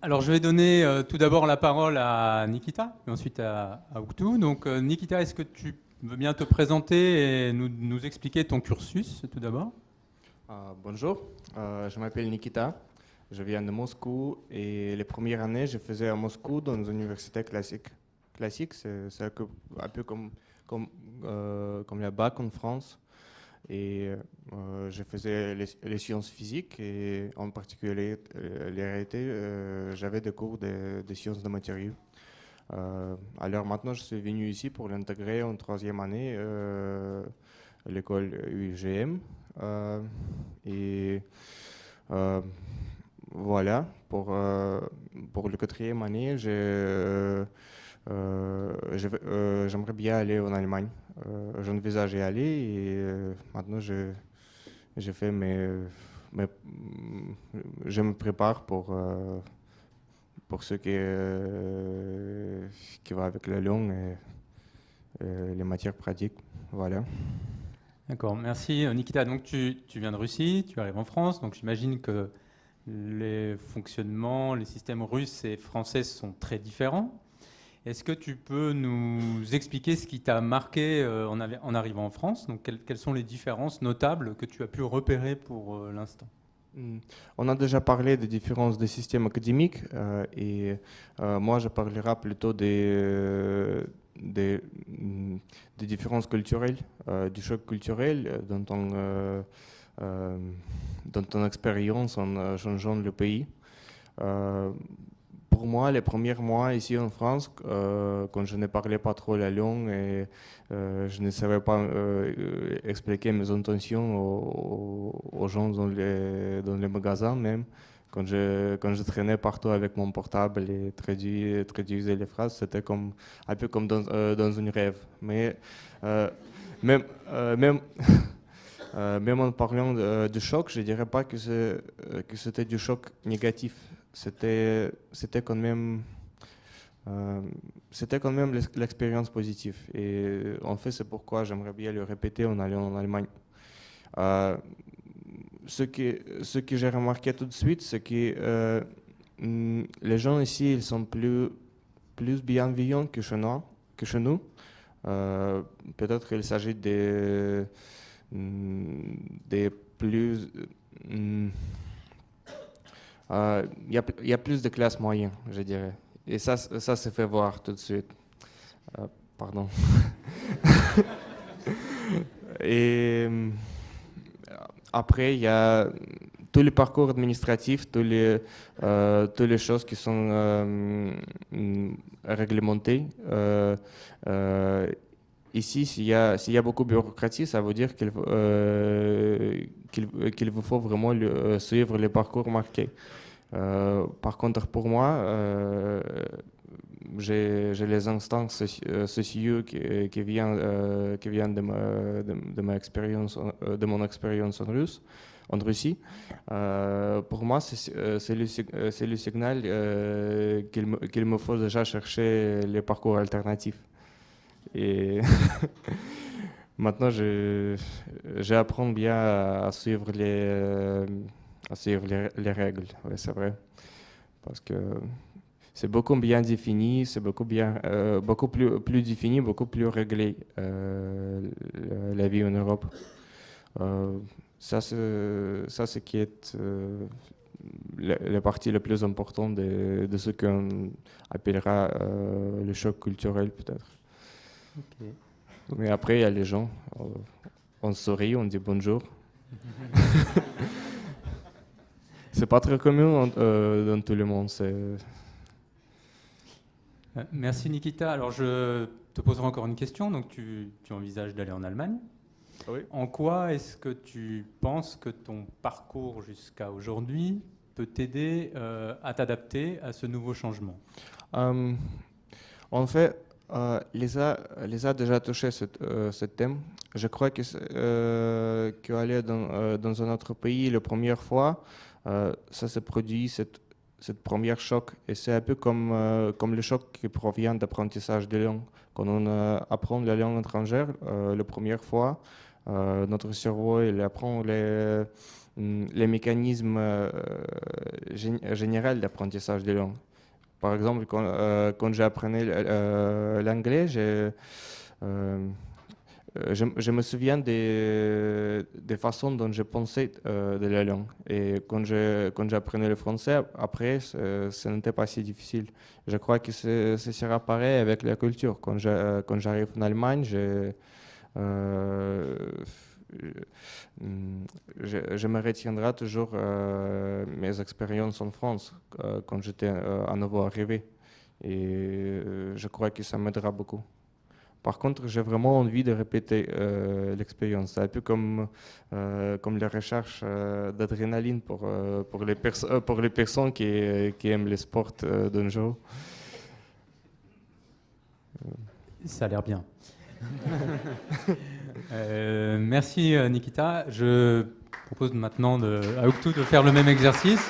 Alors, je vais donner tout d'abord la parole à Nikita, et ensuite à Outou. Donc, Nikita, est-ce que tu veux bien te présenter et nous expliquer ton cursus, tout d'abord? Bonjour, je m'appelle Nikita, je viens de Moscou et les premières années, je faisais à Moscou dans une université classique. Classique, c'est un peu comme la bac en France. Et je faisais les sciences physiques et en particulier les réalités, j'avais des cours de sciences de matériaux. Alors maintenant, je suis venu ici pour l'intégrer en troisième année à l'école UGM. Et euh, voilà, pour le quatrième année, j'aimerais bien aller en Allemagne. J'envisage y aller et maintenant j'ai fait mes- je me prépare pour ce qui va avec la langue et les matières pratiques. Voilà. D'accord, merci Nikita. Donc, tu viens de Russie, tu arrives en France, donc j'imagine que les fonctionnements, les systèmes russes et français sont très différents. Est-ce que tu peux nous expliquer ce qui t'a marqué en arrivant en France? Donc, quelles sont les différences notables que tu as pu repérer pour l'instant? Hmm. On a déjà parlé des différences des systèmes académiques et moi je parlerai plutôt des différences culturelles, du choc culturel euh, dans ton expérience en changeant le pays. Euh, pour moi, les premiers mois ici en France, quand je ne parlais pas trop la langue et je ne savais pas expliquer mes intentions aux gens dans les magasins même, quand je traînais partout avec mon portable et traduisais les phrases, c'était comme, un peu comme dans une rêve. Mais euh, même, même, même en parlant de choc, je ne dirais pas que c'était du choc négatif. C'était quand même, euh, c'était quand même l'expérience positive. Et en fait, c'est pourquoi j'aimerais bien le répéter en allant en Allemagne. Euh, ce que j'ai remarqué tout de suite, c'est que les gens ici, ils sont plus bienveillants que chez nous. Que chez nous. Euh, Peut-être qu'il s'agit des plus... hum, il y a plus de classes moyennes, je dirais. Et ça se fait voir tout de suite. Euh, Pardon. Et après, il y a tous les parcours administratifs, toutes les choses qui sont réglementées. Ici, s'il y a beaucoup de bureaucratie, ça veut dire qu'il vous faut vraiment suivre les parcours marqués. Par contre, pour moi, j'ai les instances sociaux qui viennent de ma expérience, de mon expérience en Russie. Pour moi, c'est le signal qu'il me faut déjà chercher les parcours alternatifs. Et maintenant, j'apprends bien à suivre les règles. Ouais, c'est vrai. Parce que c'est beaucoup bien défini, c'est beaucoup plus défini, beaucoup plus réglé la vie en Europe. Euh, ça, c'est qui est la partie la plus importante de ce qu'on appellera le choc culturel peut-être. Ok. Mais après, il y a les gens, on sourit, on dit bonjour. C'est pas très commun dans tout le monde. Merci Nikita. Alors je te poserai encore une question. Donc tu envisages d'aller en Allemagne. Oui. En quoi est-ce que tu penses que ton parcours jusqu'à aujourd'hui peut t'aider à t'adapter à ce nouveau changement? Euh, En fait, Lisa a déjà touché ce thème. Je crois qu'aller dans un autre pays la première fois, ça se produit, cette première choc. Et c'est un peu comme le choc qui provient d'apprentissage de langue. Quand on apprend la langue étrangère la première fois, Notre cerveau, il apprend les mécanismes généraux d'apprentissage des langues. Par exemple, quand j'apprenais l'anglais, je me souviens des façons dont je pensais de la langue. Et quand j'apprenais le français, après, ce n'était pas si difficile. Je crois que ce sera pareil avec la culture. Quand j'arrive en Allemagne, euh, je me retiendrai toujours mes expériences en France quand j'étais à nouveau arrivé. Et je crois que ça m'aidera beaucoup. Par contre, j'ai vraiment envie de répéter l'expérience. C'est un peu comme les recherches d'adrénaline pour les personnes qui aiment les sports d'un jour. Ça a l'air bien. Merci Nikita. Je propose maintenant à Ouktou de faire le même exercice.